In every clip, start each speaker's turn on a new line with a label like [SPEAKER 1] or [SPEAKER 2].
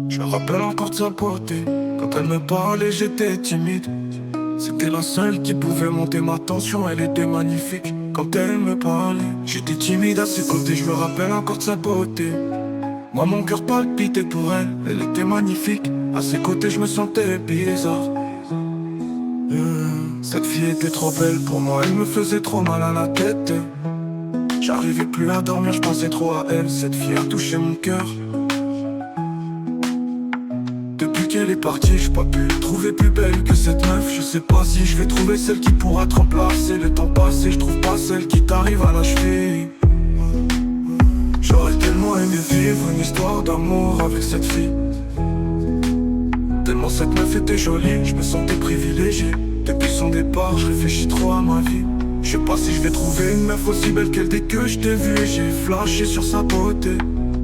[SPEAKER 1] Je me rappelle encore de sa beauté. Quand elle me parlait, j'étais timide. C'était la seule qui pouvait monter ma tension, elle était magnifique. Quand elle me parlait, j'étais timide à ses côtés. Je me rappelle encore de sa beauté. Moi mon cœur palpitait pour elle, elle était magnifique. À ses côtés je me sentais bizarre. Cette fille était trop belle pour moi, elle me faisait trop mal à la tête. J'arrivais plus à dormir, je pensais trop à elle. Cette fille a touché mon cœur. Depuis qu'elle est partie, j'ai pas pu trouver plus belle que cette meuf. Je sais pas si je vais trouver celle qui pourra te remplacer. Le temps passé, je trouve pas celle qui t'arrive à la cheville. J'aurais tellement aimé vivre une histoire d'amour avec cette fille. Tellement cette meuf était jolie, je me sentais privilégié. Depuis son départ, je réfléchis trop à ma vie. Je sais pas si je vais trouver une meuf aussi belle qu'elle. Dès que je t'ai vue, j'ai flashé sur sa beauté.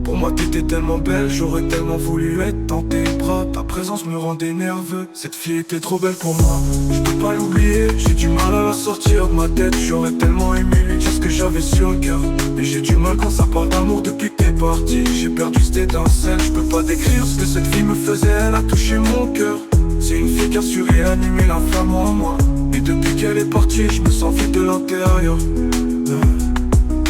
[SPEAKER 1] Pour moi t'étais tellement belle, j'aurais tellement voulu être dans tes bras. Ta présence me rendait nerveux, cette fille était trop belle pour moi. Je peux pas l'oublier, j'ai du mal à la sortir de ma tête. J'aurais tellement aimé lui dire ce que j'avais sur le cœur. Mais j'ai du mal quand ça parle d'amour depuis que t'es parti. J'ai perdu cette étincelle, je peux pas décrire ce que cette fille me faisait. Elle a touché mon cœur. C'est une fille qui a su réanimer la flamme en moi. Et depuis qu'elle est partie, je me sens vide de l'intérieur.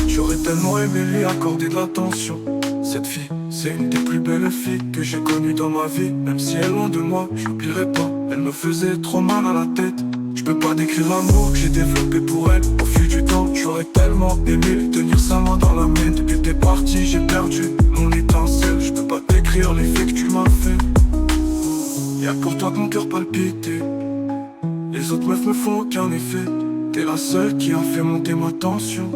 [SPEAKER 1] J'aurais tellement aimé lui accorder de l'attention. Cette fille, c'est une des plus belles filles que j'ai connues dans ma vie. Même si elle est loin de moi, je l'oublierai pas. Elle me faisait trop mal à la tête. Je peux pas décrire l'amour que j'ai développé pour elle. Au fil du temps, j'aurais tellement aimé tenir sa main dans la mienne. Depuis que t'es parti, j'ai perdu mon étincelle. Je peux pas décrire l'effet que tu m'as fait. Y'a pour toi que mon cœur palpitait. Les autres meufs me font aucun effet. T'es la seule qui a fait monter ma tension.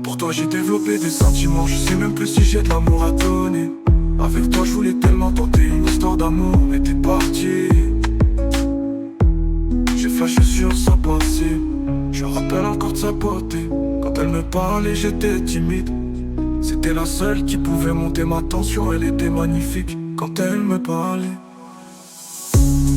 [SPEAKER 1] Pour toi j'ai développé des sentiments. Je sais même plus si j'ai de l'amour à donner. Avec toi je voulais tellement tenter une histoire d'amour. Mais t'es parti. J'ai flashé sur sa pensée. Je rappelle encore de sa beauté. Quand elle me parlait j'étais timide. C'était la seule qui pouvait monter ma tension. Elle était magnifique quand elle me parlait.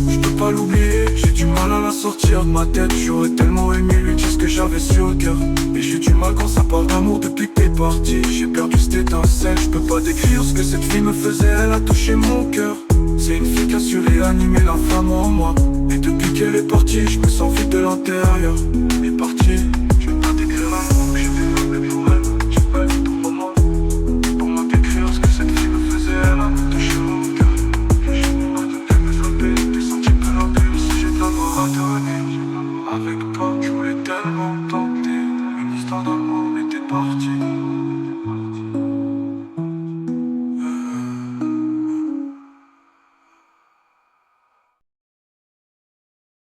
[SPEAKER 1] Je peux pas l'oublier, j'ai du mal à la sortir de ma tête. J'aurais tellement aimé lui dire ce que j'avais sur le cœur. Mais j'ai du mal quand ça parle d'amour depuis que t'es parti. J'ai perdu cette étincelle, je peux pas décrire ce que cette fille me faisait. Elle a touché mon cœur. C'est une fille qui a su réanimer la flamme en moi. Et depuis qu'elle est partie, je me sens vide de l'intérieur. Elle est partie.